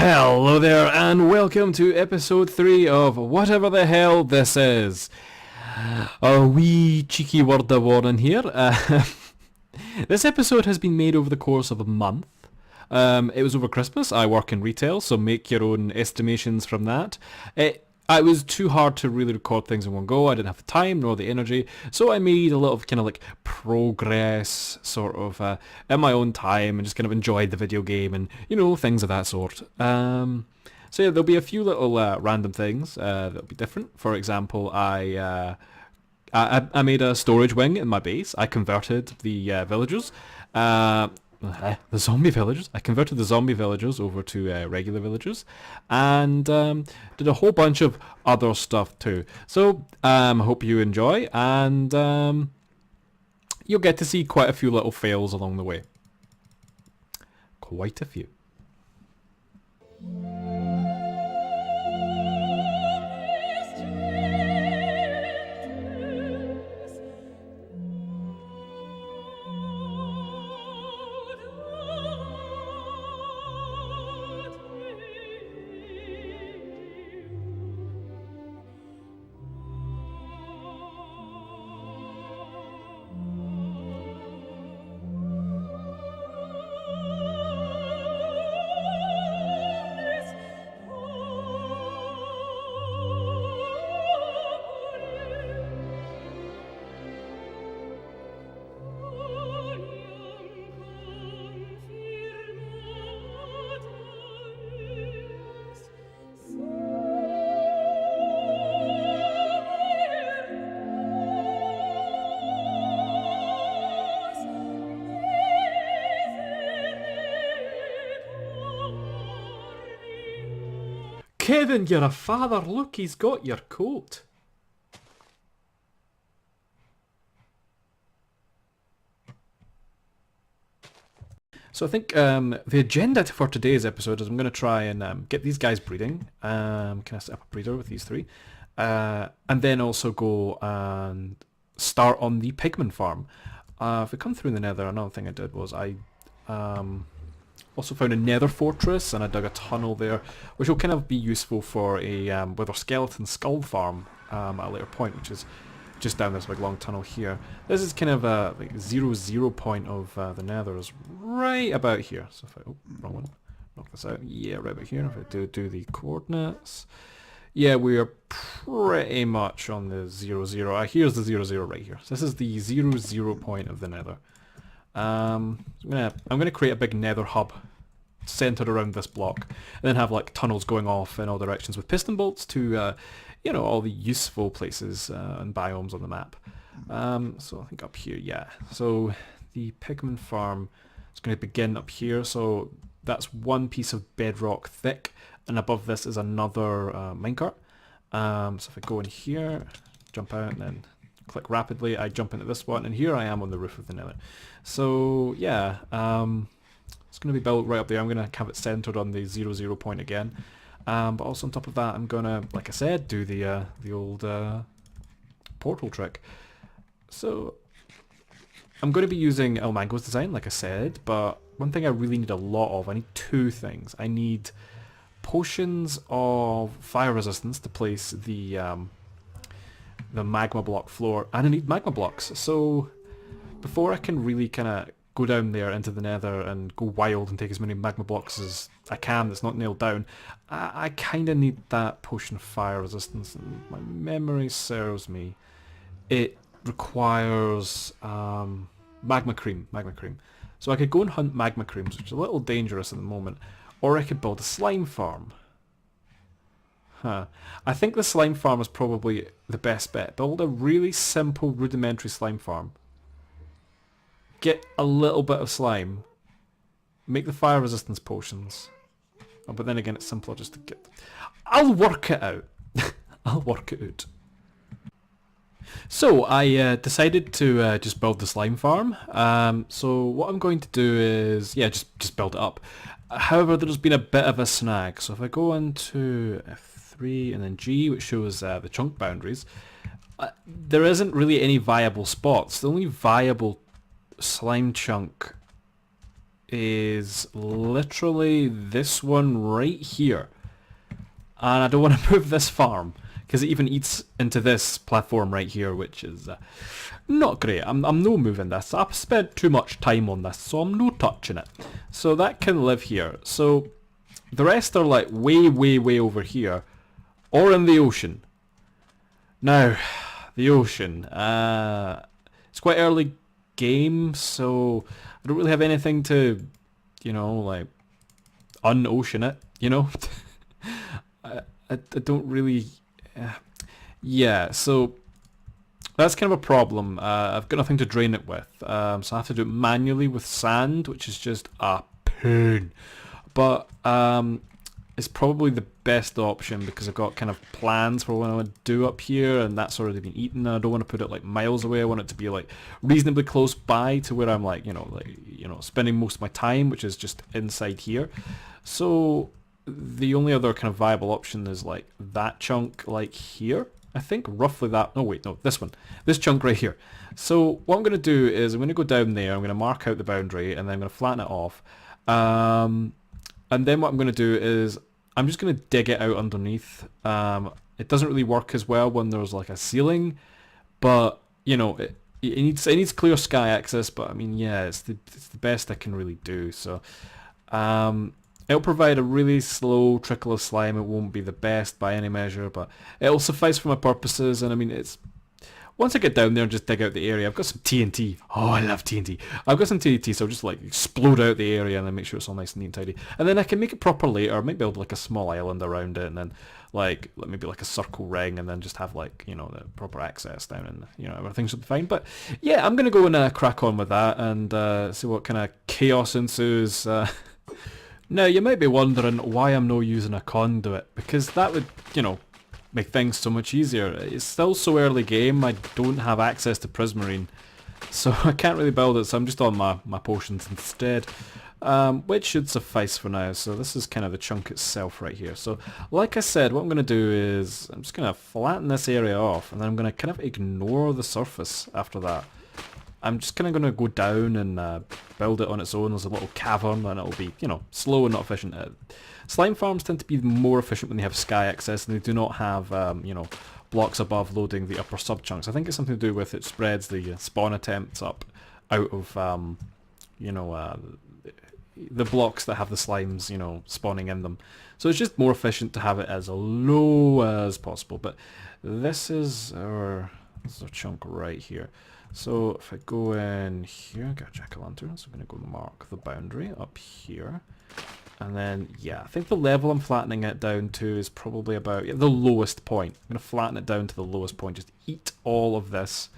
Hello there and welcome to episode 3 of whatever the hell this is. A wee cheeky word of warning here. This episode has been made over the course of a month. It was over Christmas. I work in retail, so make your own estimations from that. It was too hard to really record things in one go. I didn't have the time nor the energy, so I made a lot of kind of like progress sort of in my own time and just kind of enjoyed the video game and, you know, things of that sort. So yeah, there'll be a few little random things that'll be different. For example, I made a storage wing in my base. I converted the villagers. The zombie villagers. I converted the zombie villagers over to regular villagers, and did a whole bunch of other stuff too. So I hope you enjoy, and you'll get to see quite a few little fails along the way. Quite a few. Kevin, you're a father. Look, he's got your coat. So I think the agenda for today's episode is I'm going to try and get these guys breeding. Can I set up a breeder with these three? And then also go and start on the pigman farm. If we come through the nether, another thing I did was I also found a nether fortress, and I dug a tunnel there, which will kind of be useful for a wither skeleton skull farm at a later point, which is just down this big long tunnel here. This is kind of a like 0 point of the nether is right about here. So if I, oh, wrong one, knock this out. Yeah, right about here. If I do the coordinates, yeah, we are pretty much on the 0, 0. Here's the 0, 0 right here. So this is the 0 point of the nether. I'm gonna create a big nether hub centered around this block, and then have like tunnels going off in all directions with piston bolts to you know, all the useful places and biomes on the map. So I think up here, yeah. So the pigman farm is going to begin up here. So that's one piece of bedrock thick, and above this is another minecart. So if I go in here, jump out, and then click rapidly, I jump into this one, and here I am on the roof of the nether. So yeah, it's going to be built right up there. I'm going to have it centered on the 0, 0 point again. But also on top of that, I'm going to, like I said, do the old portal trick. So I'm going to be using El Mango's design, like I said, but one thing I really need a lot of, I need two things. I need potions of fire resistance to place the magma block floor, and I need magma blocks. So before I can really kind of go down there into the nether and go wild and take as many magma blocks as I can that's not nailed down, I kind of need that potion of fire resistance, and my memory serves me, it requires magma cream. So I could go and hunt magma creams, which is a little dangerous at the moment, or I could build a slime farm. I think the slime farm is probably the best bet. Build a really simple rudimentary slime farm. Get a little bit of slime. Make the fire resistance potions. Oh, but then again, it's simpler just to get... I'll work it out. I'll work it out. So I decided to just build the slime farm. So what I'm going to do is, yeah, just build it up. However, there's been a bit of a snag. So if I go into F3 and then G, which shows the chunk boundaries, there isn't really any viable spots. The only viable slime chunk is literally this one right here. And I don't want to move this farm, because it even eats into this platform right here, which is not great. I'm no moving this. I've spent too much time on this, so I'm no touching it. So that can live here. So the rest are like way, way, way over here, or in the ocean. Now, the ocean. It's quite early game, so I don't really have anything to, you know, like, un-ocean it, you know? I don't really... yeah, so that's kind of a problem. I've got nothing to drain it with, so I have to do it manually with sand, which is just a pain. But it's probably the best option because I've got kind of plans for what I want to do up here, and that's already been eaten. And I don't want to put it like miles away. I want it to be like reasonably close by to where I'm like, spending most of my time, which is just inside here. So the only other kind of viable option is like that chunk like here. I think roughly that. No, wait, no, this one. This chunk right here. So what I'm going to do is I'm going to go down there. I'm going to mark out the boundary, and then I'm going to flatten it off. And then what I'm going to do is I'm just going to dig it out underneath. It doesn't really work as well when there's like a ceiling, but you know it needs clear sky access. But I mean, yeah, it's the best I can really do. So it'll provide a really slow trickle of slime. It won't be the best by any measure, but it'll suffice for my purposes. And I mean, it's once I get down there and just dig out the area, I've got some TNT. Oh, I love TNT. I've got some TNT, so I'll just like explode out the area and then make sure it's all nice and neat and tidy. And then I can make it proper later. Maybe build like a small island around it, and then like maybe like a circle ring, and then just have like, you know, the proper access down, and you know, everything should be fine. But yeah, I'm gonna go and crack on with that and see what kind of chaos ensues. Now you might be wondering why I'm not using a conduit, because that would, you know, make things so much easier. It's still so early game, I don't have access to prismarine, so I can't really build it, so I'm just on my potions instead, which should suffice for now. So this is kind of the chunk itself right here. So like I said, what I'm going to do is I'm just going to flatten this area off, and then I'm going to kind of ignore the surface after that. I'm just kind of going to go down and build it on its own as a little cavern, and it'll be, you know, slow and not efficient. Slime farms tend to be more efficient when they have sky access, and they do not have, you know, blocks above loading the upper sub-chunks. I think it's something to do with it spreads the spawn attempts up out of, you know, the blocks that have the slimes, you know, spawning in them. So it's just more efficient to have it as low as possible. But this is our chunk right here. So if I go in here, I got a jack-o'-lantern, so I'm going to go mark the boundary up here. And then, yeah, I think the level I'm flattening it down to is probably about the lowest point. I'm going to flatten it down to the lowest point, just eat all of this.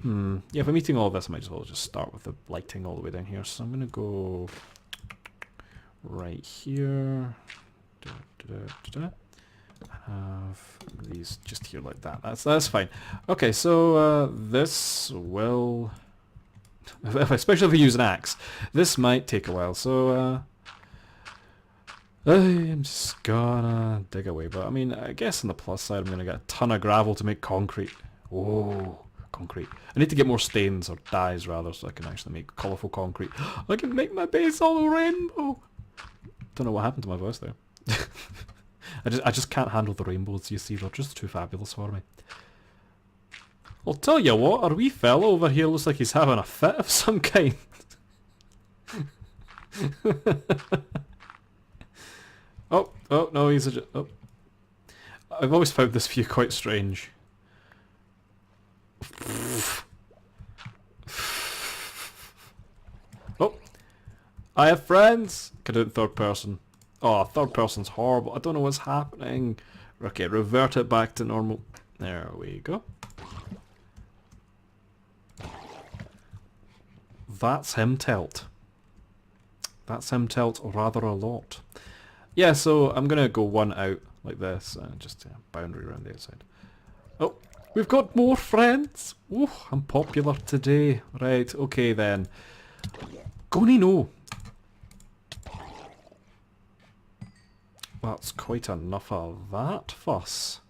Yeah, if I'm eating all of this, I might as well just start with the lighting all the way down here. So I'm going to go right here. Have these just here like that. That's fine. Okay, so this will, especially if we use an axe, this might take a while. So I'm just gonna dig away. But I mean, I guess on the plus side, I'm gonna get a ton of gravel to make concrete. Oh, concrete! I need to get more stains or dyes rather, so I can actually make colourful concrete. I can make my base all a rainbow. Don't know what happened to my voice there. I just can't handle the rainbows, you see, they're just too fabulous for me. I'll tell you what, our wee fella over here looks like he's having a fit of some kind. Oh, no, he's a... Oh. I've always found this view quite strange. Oh, I have friends. Can do it in third person. Oh, third person's horrible. I don't know what's happening. Okay, revert it back to normal. There we go. That's him tilt. That's him tilt rather a lot. Yeah, so I'm going to go one out like this. Just boundary around the outside. Oh, we've got more friends. Oh, I'm popular today. Right, okay then. Gonna know. That's quite enough of that fuss.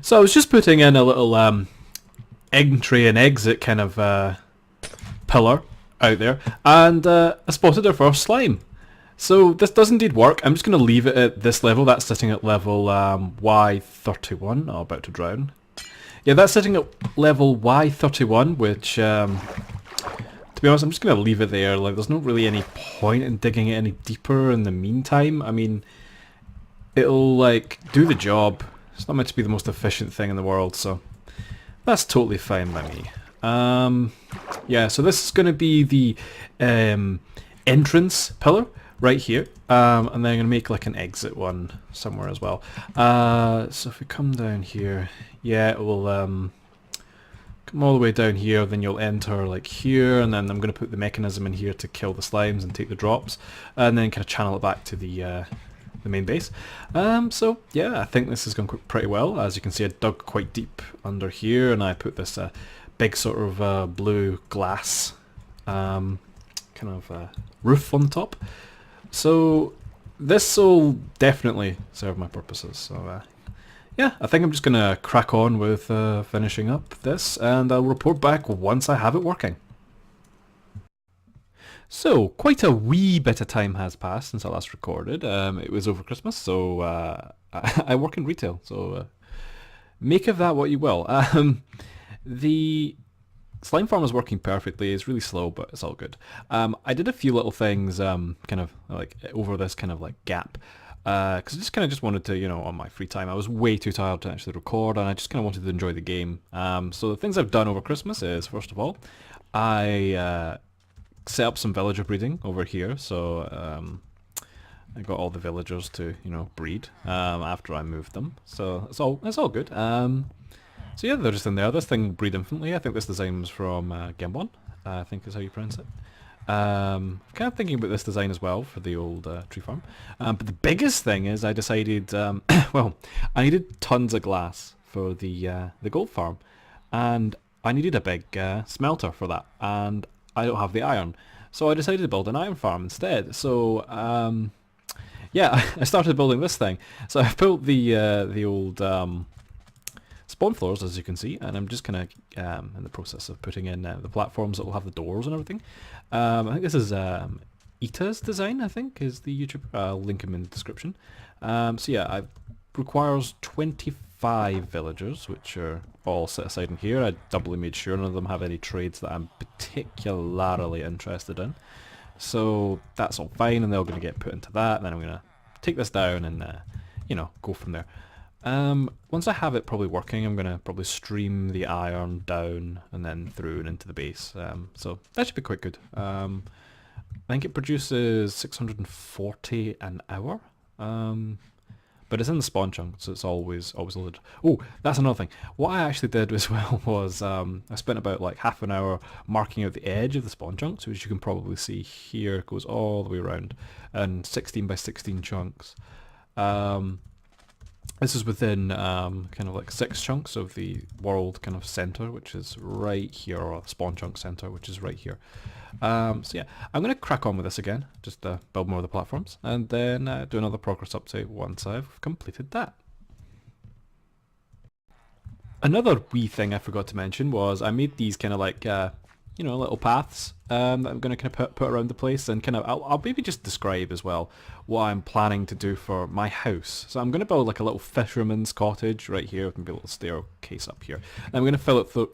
So I was just putting in a little entry and exit kind of pillar out there, and I spotted our first slime. So this does indeed work. I'm just going to leave it at this level. That's sitting at level Y31. Oh, about to drown. Yeah, that's sitting at level Y31, which, to be honest, I'm just going to leave it there. Like, there's not really any point in digging it any deeper in the meantime. I mean, it'll, like, do the job. It's not meant to be the most efficient thing in the world, so that's totally fine by me. Yeah, so this is going to be the entrance pillar right here, and then I'm going to make like an exit one somewhere as well. So if we come down here, yeah, it will come all the way down here, then you'll enter like here, and then I'm going to put the mechanism in here to kill the slimes and take the drops, and then kind of channel it back to the main base. So yeah, I think this is going pretty well. As you can see, I dug quite deep under here, and I put this big sort of blue glass kind of roof on top. So this will definitely serve my purposes. So yeah, I think I'm just going to crack on with finishing up this, and I'll report back once I have it working. So, quite a wee bit of time has passed since I last recorded. It was over Christmas, so I work in retail, so make of that what you will. The slime farm is working perfectly. It's really slow, but it's all good. I did a few little things kind of like over this kind of like gap. Because I just kind of just wanted to, you know, on my free time, I was way too tired to actually record, and I just kind of wanted to enjoy the game. So the things I've done over Christmas is, first of all, I set up some villager breeding over here. So I got all the villagers to, you know, breed after I moved them. So it's all good. So yeah, they're just in there. This thing breed infinitely. I think this design was from Gembon, I think is how you pronounce it. Kind of thinking about this design as well for the old tree farm. But the biggest thing is I decided, well, I needed tons of glass for the gold farm, and I needed a big smelter for that, and I don't have the iron, so I decided to build an iron farm instead. So yeah, I started building this thing. So I've built the old spawn floors, as you can see, and I'm just kind of in the process of putting in the platforms that will have the doors and everything. I think this is Ita's design, I think, is the YouTuber. I'll link him in the description. So yeah, it requires 25 villagers, which are all set aside in here. I doubly made sure none of them have any trades that I'm particularly interested in. So that's all fine, and they're all going to get put into that, and then I'm going to take this down and, you know, go from there. Once I have it probably working, I'm going to probably stream the iron down and then through and into the base. So that should be quite good. I think it produces 640 an hour. But it's in the spawn chunk, so it's always loaded. Oh, that's another thing. What I actually did as well was I spent about like half an hour marking out the edge of the spawn chunk, so as you can probably see here, it goes all the way around, and 16 by 16 chunks. This is within kind of like 6 chunks of the world kind of center, which is right here, or spawn chunk center, which is right here. So yeah, I'm going to crack on with this again, just build more of the platforms, and then do another progress update once I've completed that. Another wee thing I forgot to mention was I made these kind of like, you know, little paths that I'm going to kind of put around the place, and kind of I'll maybe just describe as well what I'm planning to do for my house. So I'm going to build like a little fisherman's cottage right here with maybe a little staircase up here. And I'm going to fill it full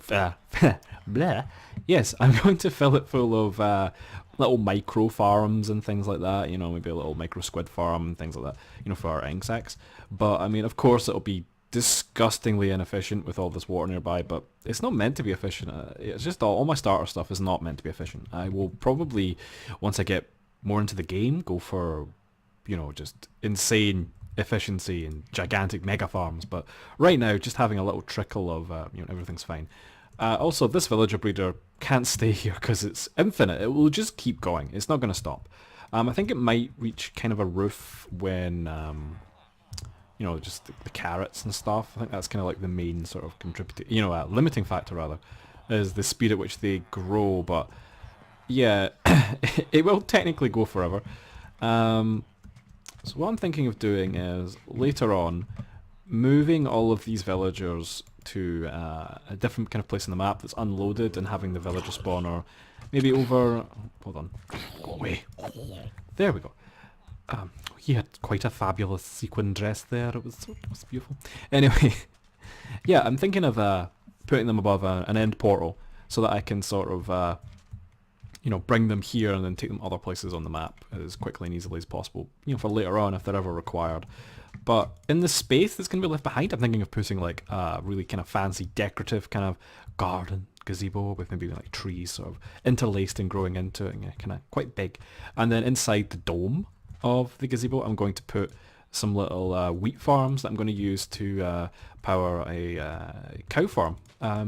blah. Yes, I'm going to fill it full of little micro farms and things like that, you know, maybe a little micro squid farm and things like that, you know, for our insects. But I mean, of course it'll be disgustingly inefficient with all this water nearby, but it's not meant to be efficient. It's just all my starter stuff is not meant to be efficient. I will probably, once I get more into the game, go for, you know, just insane efficiency and gigantic mega farms, but right now just having a little trickle of, you know, everything's fine. Also, this villager breeder can't stay here because it's infinite. It will just keep going. It's not going to stop. I think it might reach kind of a roof when you know, just the carrots and stuff. I think that's kind of like the main sort of contributing, you know, limiting factor rather, is the speed at which they grow. But yeah, it will technically go forever. So what I'm thinking of doing is later on moving all of these villagers to a different kind of place on the map that's unloaded and having the villager spawner maybe over... Hold on. Go away. There we go. He had quite a fabulous sequin dress there. It was beautiful. Anyway, yeah, I'm thinking of putting them above an end portal so that I can sort of, bring them here and then take them other places on the map as quickly and easily as possible, for later on if they're ever required. But in the space that's going to be left behind, I'm thinking of putting like a really kind of fancy decorative kind of garden gazebo with maybe like trees sort of interlaced and growing into it, and kind of quite big. And then inside the dome of the gazebo, I'm going to put some little wheat farms that I'm going to use to power a cow farm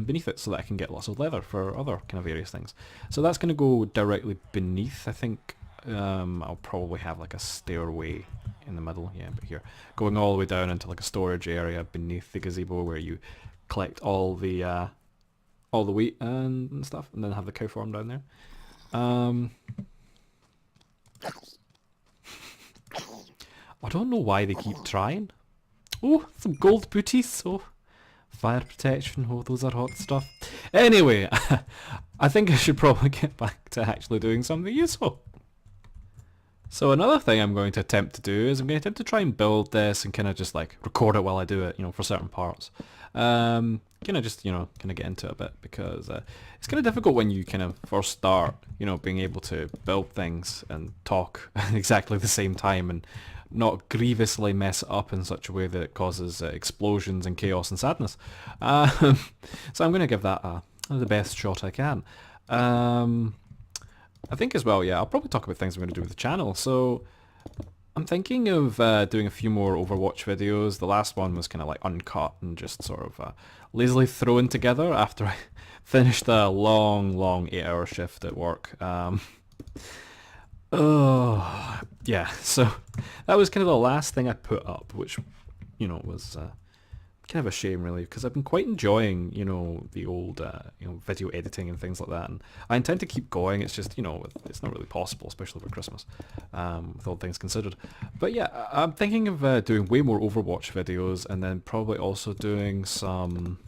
beneath it so that I can get lots of leather for other kind of various things. So that's going to go directly beneath. I think I'll probably have like a stairway in the middle, yeah, but here, going all the way down into like a storage area beneath the gazebo where you collect all the wheat and stuff, and then have the cow farm down there. I don't know why they keep trying. Oh, some gold booties. Oh, fire protection. Oh, those are hot stuff. Anyway, I think I should probably get back to actually doing something useful. So another thing I'm going to attempt to do is I'm going to attempt to try and build this and kind of just like record it while I do it, for certain parts. Kind of just, kind of get into it a bit because it's kind of difficult when you kind of first start, being able to build things and talk at exactly the same time and not grievously mess it up in such a way that it causes explosions and chaos and sadness. So I'm going to give that the best shot I can. I think as well, yeah, I'll probably talk about things I'm going to do with the channel. So I'm thinking of doing a few more Overwatch videos. The last one was kind of like uncut and just sort of lazily thrown together after I finished a long 8-hour shift at work. Oh, yeah, so that was kind of the last thing I put up, which, was kind of a shame really, because I've been quite enjoying, the old, video editing and things like that, and I intend to keep going. It's just, it's not really possible, especially for Christmas, with all things considered. But yeah, I'm thinking of doing way more Overwatch videos, and then probably also doing some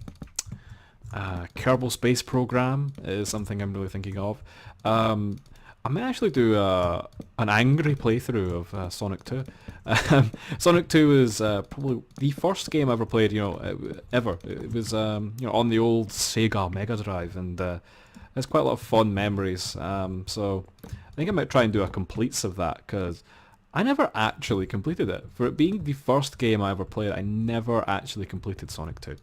Kerbal Space Program is something I'm really thinking of. I might actually do an angry playthrough of Sonic 2. Sonic 2 is probably the first game I ever played, ever. It was, on the old Sega Mega Drive, and there's quite a lot of fond memories. So I think I might try and do a completes of that, because I never actually completed it. For it being the first game I ever played, I never actually completed Sonic 2.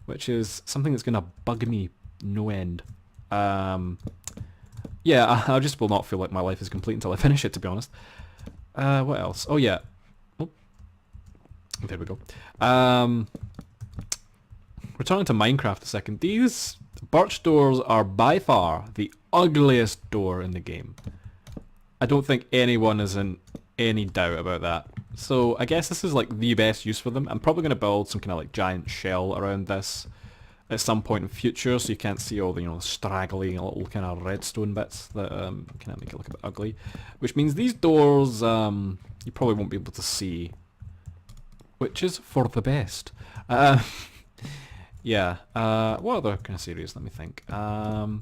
Which is something that's going to bug me no end. Yeah, I just will not feel like my life is complete until I finish it, to be honest. What else? Oh yeah. Oh. There we go. Returning to Minecraft a second. These birch doors are by far the ugliest door in the game. I don't think anyone is in any doubt about that. So I guess this is like the best use for them. I'm probably going to build some kind of like giant shell around this at some point in future, so you can't see all the straggly little kind of redstone bits that kind of make it look a bit ugly. Which means these doors you probably won't be able to see, which is for the best. Yeah. What other kind of series? Let me think. I'm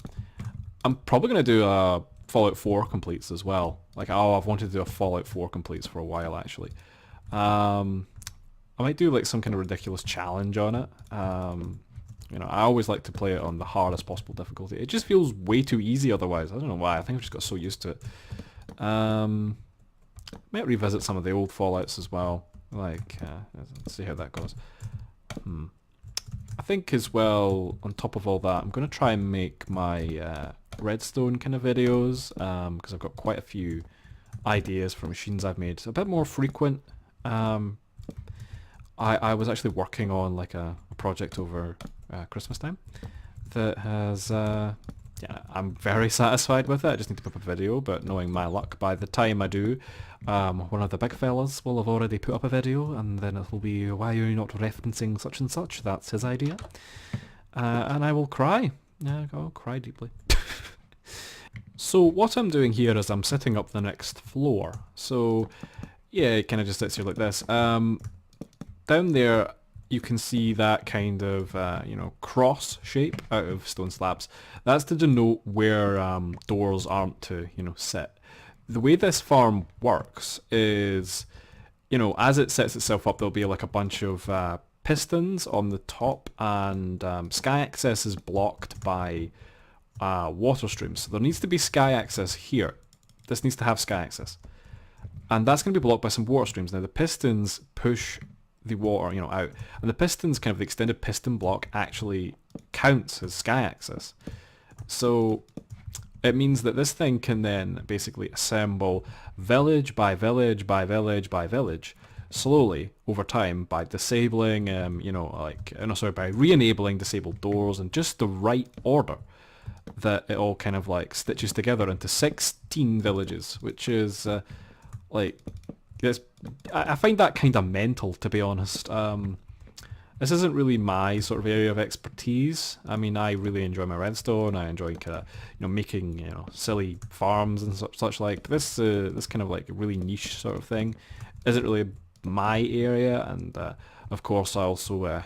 probably going to do a Fallout 4 completes as well. Like, I've wanted to do a Fallout 4 completes for a while actually. I might do like some kind of ridiculous challenge on it. I always like to play it on the hardest possible difficulty. It just feels way too easy otherwise. I don't know why. I think I've just got so used to it. Might revisit some of the old Fallouts as well. Like, let's see how that goes. I think as well, on top of all that, I'm going to try and make my redstone kind of videos, because I've got quite a few ideas for machines I've made. A bit more frequent. I was actually working on like a project over Christmas time that has, yeah, I'm very satisfied with it. I just need to put up a video, but knowing my luck, by the time I do, one of the big fellas will have already put up a video, and then it will be, why are you not referencing such and such? That's his idea. And I will cry. Yeah, I'll cry deeply. So what I'm doing here is I'm setting up the next floor. So yeah, it kind of just sits here like this. Down there, you can see that kind of, cross shape out of stone slabs. That's to denote where doors aren't to, sit. The way this farm works is, as it sets itself up, there'll be like a bunch of pistons on the top, and sky access is blocked by water streams. So there needs to be sky access here. This needs to have sky access. And that's going to be blocked by some water streams. Now the pistons push the water, out. And the pistons, kind of the extended piston block, actually counts as sky access. So it means that this thing can then basically assemble village by village by village by village slowly over time by disabling, by re-enabling disabled doors in just the right order, that it all kind of like stitches together into 16 villages, which is I find that kind of mental, to be honest. This isn't really my sort of area of expertise. I mean, I really enjoy my redstone. I enjoy kind of, making, silly farms and such like. But this kind of like really niche sort of thing isn't really my area. And of course, I also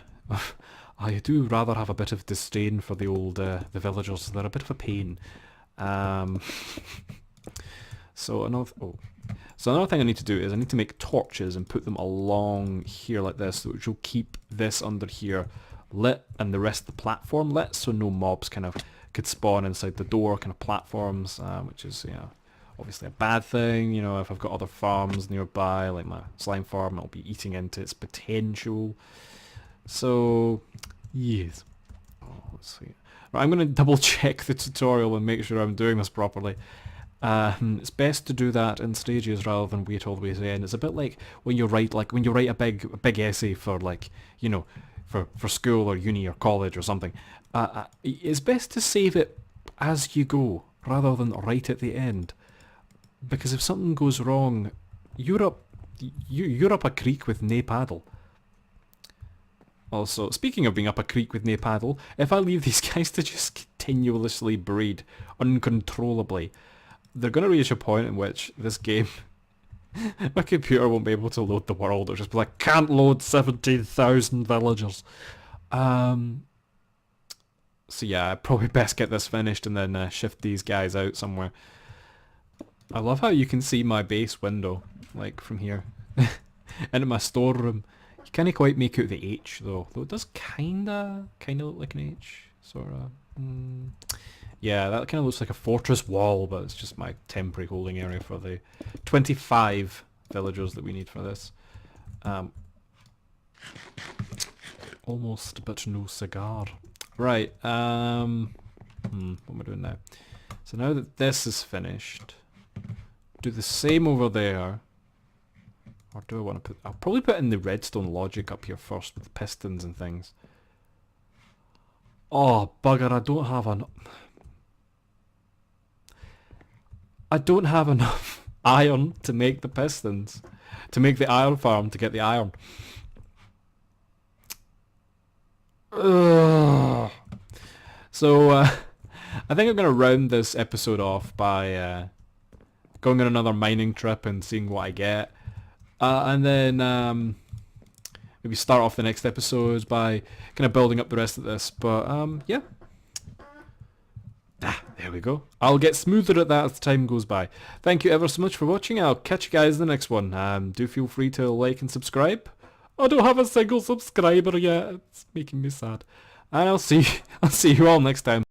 I do rather have a bit of disdain for the old the villagers. They're a bit of a pain. So another thing I need to do is I need to make torches and put them along here like this, which will keep this under here lit and the rest of the platform lit, so no mobs kind of could spawn inside the door kind of platforms, which is obviously a bad thing. If I've got other farms nearby, like my slime farm, it'll be eating into its potential. So yes. Let's see. Right, I'm going to double check the tutorial and make sure I'm doing this properly. It's best to do that in stages rather than wait all the way to the end. It's a bit like when you write a big essay for for school or uni or college or something. It's best to save it as you go rather than right at the end, because if something goes wrong, you're up a creek with nae paddle. Also, speaking of being up a creek with nae paddle, if I leave these guys to just continuously breed uncontrollably, they're going to reach a point in which this game, my computer won't be able to load the world. It'll just be like, can't load 17,000 villagers. So yeah, I'd probably best get this finished and then shift these guys out somewhere. I love how you can see my base window, like from here, into my storeroom. You can't quite make out the H though it does kinda look like an H, sorta. Yeah, that kind of looks like a fortress wall, but it's just my temporary holding area for the 25 villagers that we need for this. Almost, but no cigar. Right, what am I doing now? So now that this is finished, do the same over there. Or do I want to I'll probably put in the redstone logic up here first with the pistons and things. Oh, bugger, I don't have enough iron to make the pistons, to make the iron farm, to get the iron. Ugh. So I think I'm going to round this episode off by going on another mining trip and seeing what I get. And then maybe start off the next episode by kind of building up the rest of this. But yeah. There we go. I'll get smoother at that as time goes by. Thank you ever so much for watching. I'll catch you guys in the next one. Do feel free to like and subscribe. I don't have a single subscriber yet. It's making me sad. And I'll see you all next time.